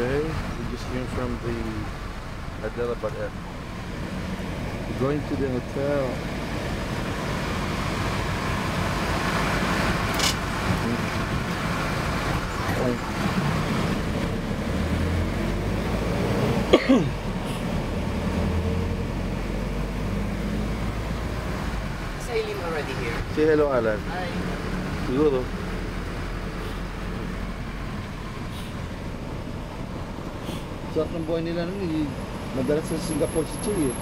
Okay, we just came from the Adela Badet. We're going to the hotel. Is Aileen already here? Say hello, Alan. Hi. Siguro. Sarap ng buhay nila nun, madalas sa Singapore si Che eh.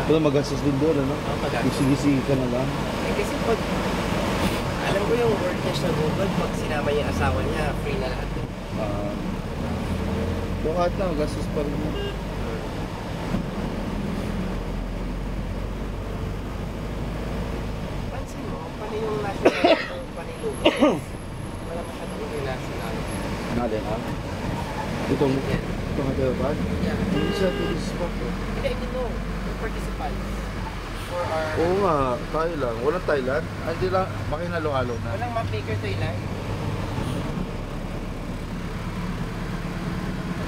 Pero magastos din doon, ano? Gisi-gisi ka na lang. Eh kasi pag, alam ko yung work niya sa Google, pag sinama niya yung asawa niya, free na lahat. Yung kahit na, magastos pa rin mo. Pansin mo, pati yung national panilugan. Wala masyadong international. Nalin, ha? Itong Hyderabad? Yeah. Hindi siya tourist spot eh. Hindi, I don't know. Yung participants. For our... Oo nga, Thailand. Walang Thailand? Hindi lang, makinalo-halo na. Walang map-maker Thailand.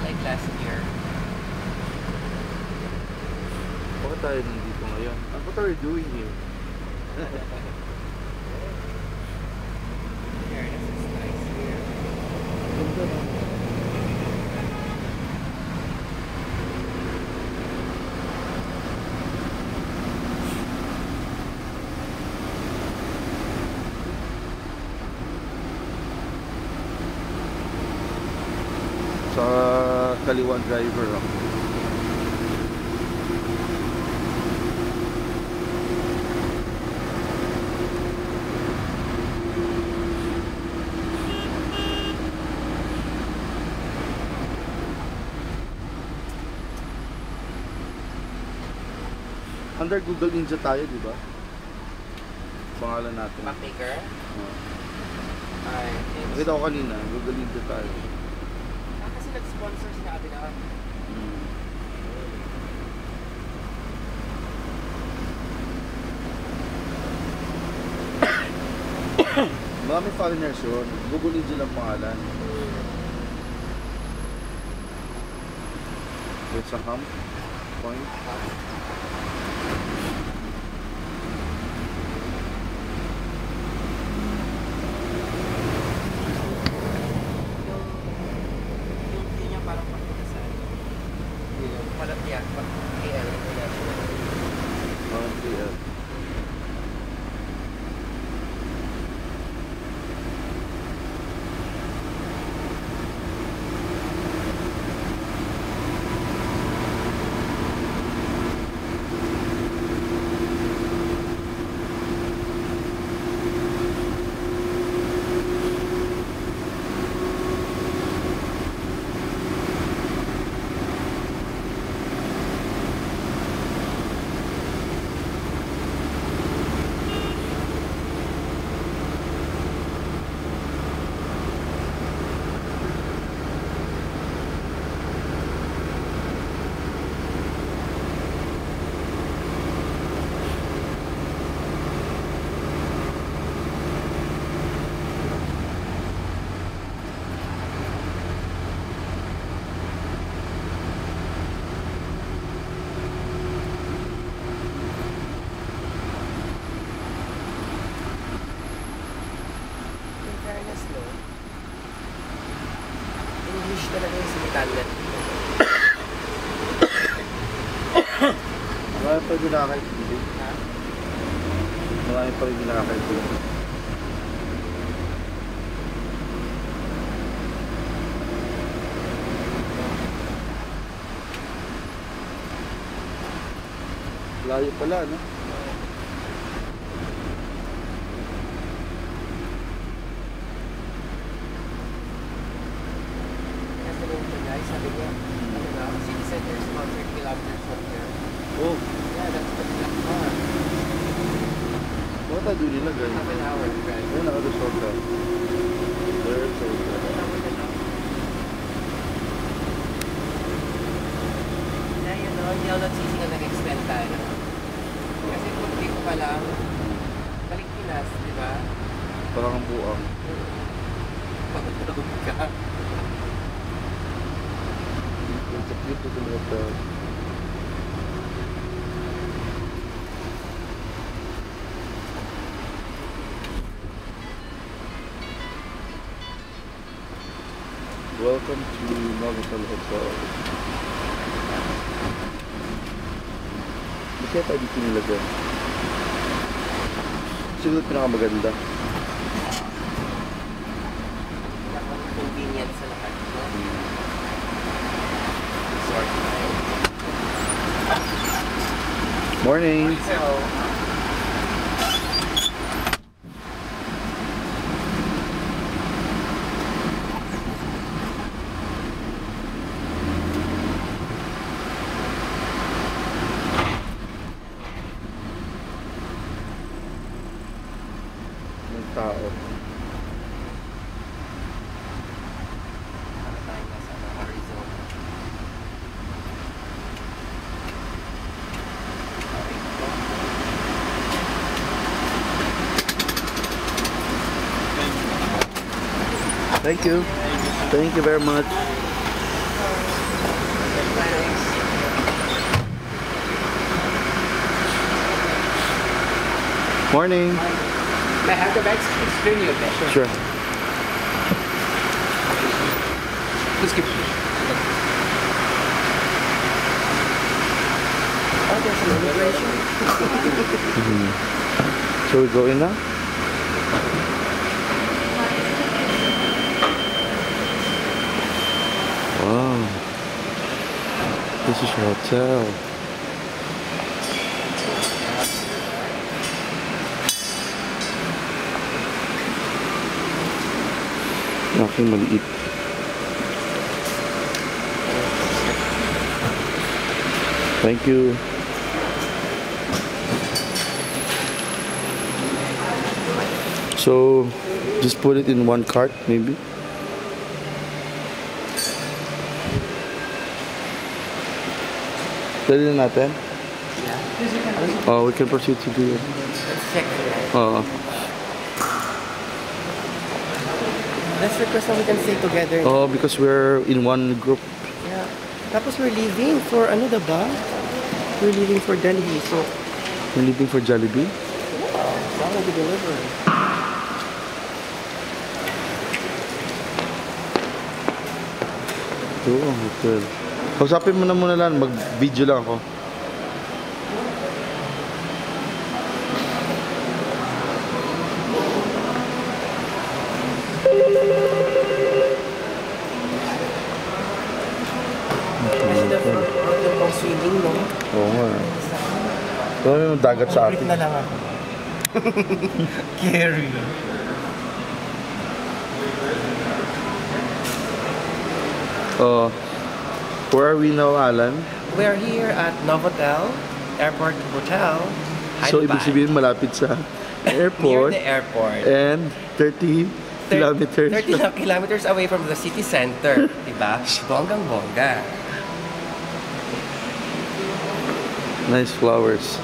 Like last year. Bakit tayo nandito ngayon? What are we doing here? Here, this is nice here. Ganda na. Sa kaliwan driver ako. Under Google Ninja tayo, di ba? Pangalan natin. Map-maker? Ay, Nakita ko kanina, Google Ninja tayo. kasi nag-sponsor sila Abinaan. Marami foreigners yun. Google Ninja lang pangalan. There's a hump point. Yung niya parang pagkakasan. Palat yan, pag-KL. Yeah. In fairness, no? English talaga yung sinitangan. Marami pa rin ginakaibigan. Ha? Marami pa rin ginakaibigan. Layo pala, no? Kasi nung guy, sabi niya, ano na, city center is about 30 kilometers from here. Oh, Yeah, that's not far. bakit tayo doon nilagay? Half an hour drive. Ayun, nakaresort ka. There's a Na yun, no? Hindi ako nagsisi na nag-extend tayo. Kasi kung hindi ko pa lang, balik Pinas, di ba? parang ang buang. Pagod ka. Novotel Hotel. Welcome to Novotel Hotel. Hindi kaya tayo dito nilagyan. Siguro pinakamaganda. Convenient sa lahat. Morning! So, Ng tao. para tayo nasa Arizona. Thank you. Thank you very much. Morning. May I have the bags? Explain you a bit. Sure. Please keep. Oh, there's an immigration. So we go in now? Wow. This is your hotel. Aking maliit. Thank you. So, just put it in one cart, maybe. Dali na natin. Yeah. Oh, we can proceed to do it. Let's check. Let's request that we can stay together. Oh, because we're in one group. Yeah. Tapos we're leaving for ano ba? We're leaving for Delhi. So, We're leaving for Jollibee. that will be delivered. Ito ang hotel. Kausapin mo na muna lang, mag-video lang ako. Kasi the problem pang swimming, no? Oo nga. Alam mo yung dagat sa Complete atin. na lang ako. Carry. Where are we now, Alan? We're here at Novotel Airport Hotel, So, ibig Hyderabad. sabihin malapit sa Near airport the airport. and 30 kilometers. 30 kilometers away from the city center. Diba? Bonggang-bongga. Nice flowers.